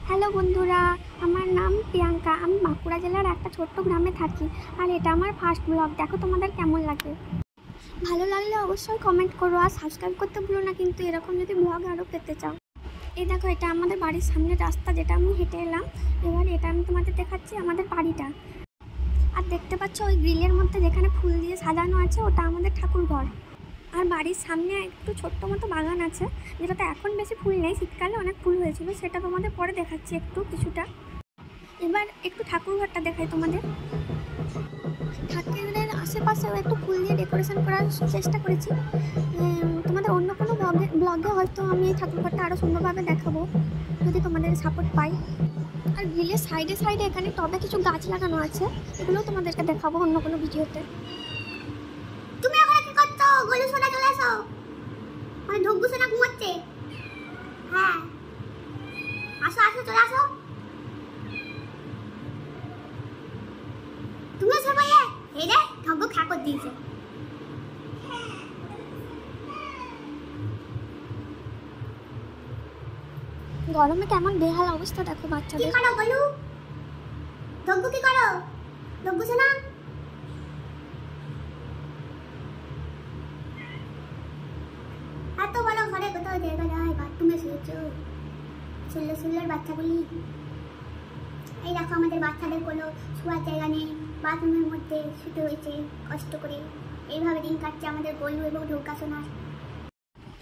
Hello বন্ধুরা, আমার নাম প্রিয়াঙ্কা। আমি বাঁকুড়া জেলার একটা ছোট্ট গ্রামে থাকি। আর এটা আমার ফার্স্ট ব্লগ। দেখো তোমাদের কেমন লাগে। ভালো লাগলে অবশ্যই কমেন্ট করো আর সাবস্ক্রাইব করতে ভুলো না কিন্তু, এরকম যদি ব্লগ আরও পেতে চাও। এই দেখো, এটা আমাদের বাড়ির সামনের রাস্তা, যেটা আমি হেঁটে এলাম। এবার এটা আমি তোমাদের দেখাচ্ছি আমাদের বাড়িটা। আর দেখতে পাচ্ছ ওই গ্রিলের মধ্যে যেখানে ফুল দিয়ে সাজানো আছে, ওটা আমাদের ঠাকুর ঘর। আর বাড়ির সামনে একটু ছোট্ট মতো বাগান আছে, যেটাতে এখন বেশি ফুল নেই, শীতকালে অনেক ফুল হয়েছিল, সেটা তোমাদের পরে দেখাচ্ছি একটু কিছুটা। এবার একটু ঠাকুর ঘরটা দেখাই তোমাদের। ঠাকুরের আশেপাশেও একটু ফুল দিয়ে ডেকোরেশন করার চেষ্টা করেছি। তোমাদের অন্য কোনো ব্লগে হয়তো আমি এই ঠাকুর ঘরটা আরও সুন্দরভাবে দেখাবো, যদি তোমাদের সাপোর্ট পাই। আর গ্রিলের সাইডে সাইডে এখানে টবে কিছু গাছ লাগানো আছে, এগুলোও তোমাদেরকে দেখাবো অন্য কোনো ভিডিওতে। তুমি এখন কি করছো? গলু সোনা চলে আসো। মানে ঢোকবু সোনা ঘুমাচ্ছে। হ্যাঁ, আসো আসো, চলে আসো। তুমি এসে বলে এই রে ঢোকবু খা করে দিয়েছে। গরমে কেমন বেহাল অবস্থা দেখো বাচ্চাদের। কি করো গলু? ঢোকবু কি করো? ঢোকবু সোনা এত বড় ঘরে কোথাও জায়গা নেই, বাথরুমে শুয়েছো। সুন্দর বাচ্চাগুলি। এই দেখো আমাদের বাচ্চাদের কোনো শোয়ার জায়গা নেই, বাথরুমের মধ্যে শুতে হয়েছে কষ্ট করে। এইভাবে দিন কাটছে আমাদের গলু এবং ঢোকা সোনার।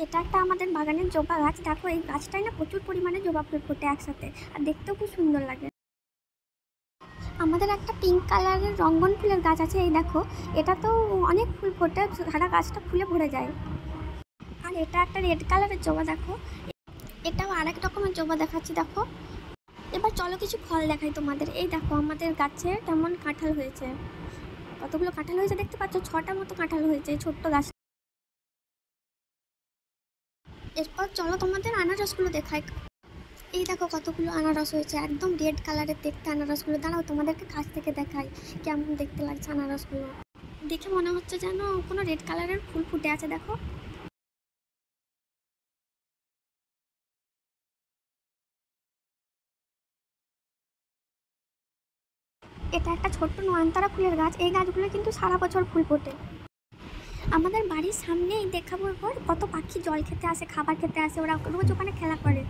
এটা একটা আমাদের বাগানের জবা গাছ। দেখো এই গাছটায় না প্রচুর পরিমাণে জবা ফুল ফোটে একসাথে, আর দেখতেও খুব সুন্দর লাগে। আমাদের একটা পিঙ্ক কালারের রঙ্গন ফুলের গাছ আছে, এই দেখো। এটা তো অনেক ফুল ফোটে, সারা গাছটা ফুলে ভরে যায়। আর এটা একটা রেড কালারের জবা, দেখো। এটাও আরেক রকমের জবা দেখাচ্ছি, দেখো। এবার চলো কিছু ফল দেখাই তোমাদের। এই দেখো আমাদের গাছে কেমন কাঁঠাল হয়েছে, কতগুলো কাঁঠাল হয়েছে দেখতে পাচ্ছ, 6টা মতো কাঁঠাল হয়েছে এই ছোট্ট গাছ। এরপর চলো তোমাদের আনারসগুলো দেখাই। এই দেখো কতগুলো আনারস হয়েছে, একদম রেড কালারের দেখতে আনারসগুলো। দাঁড়াও তোমাদেরকে কাছ থেকে দেখাই কেমন দেখতে লাগছে আনারসগুলো। দেখে মনে হচ্ছে যেন কোনো রেড কালারের ফুল ফুটে আছে, দেখো। এটা একটা ছোট্ট নয়নতারা ফুলের গাছ। এই গাছগুলো কিন্তু সারা বছর ফুল ফোটে। আমাদের বাড়ির সামনেই দেখাবো এরপর কত পাখি জল খেতে আসে, খাবার খেতে আসে, ওরা রোজ ওখানে খেলা করে।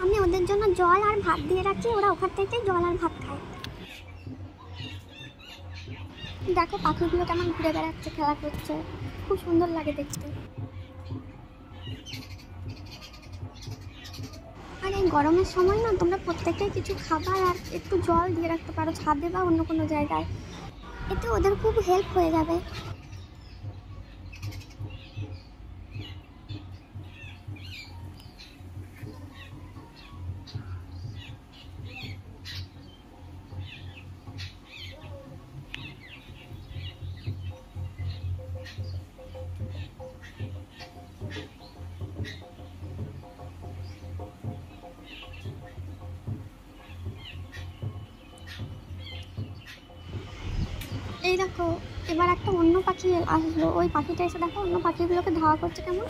আমি ওদের জন্য জল আর ভাত দিয়ে রাখি, ওরা ওখান থেকে জল আর ভাত খায়। দেখো পাখিগুলো কেমন ঘুরে বেড়াচ্ছে, খেলা করছে, খুব সুন্দর লাগে দেখতে। আর এই গরমের সময় না তোমরা প্রত্যেকেই কিছু খাবার আর একটু জল দিয়ে রাখতে পারো ছাদে বা অন্য কোনো জায়গায়, এতে ওদের খুব হেল্প হয়ে যাবে। এই দেখো এবার একটা অন্য পাখি আসলো, ওই পাখিটা এসে দেখো অন্য পাখিগুলোকে ধাওয়া করছে কেমন।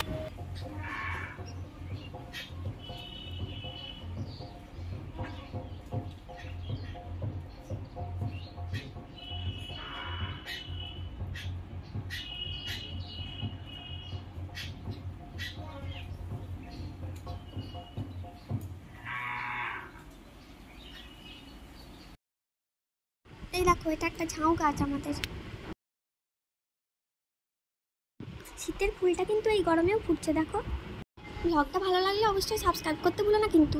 এই দেখো এটা একটা ঝাউ গাছ আমাদের। শীতের ফুলটা কিন্তু এই গরমেও ফুটছে, দেখো। ব্লগটা ভালো লাগলে অবশ্যই সাবস্ক্রাইব করতে ভুলো না কিন্তু।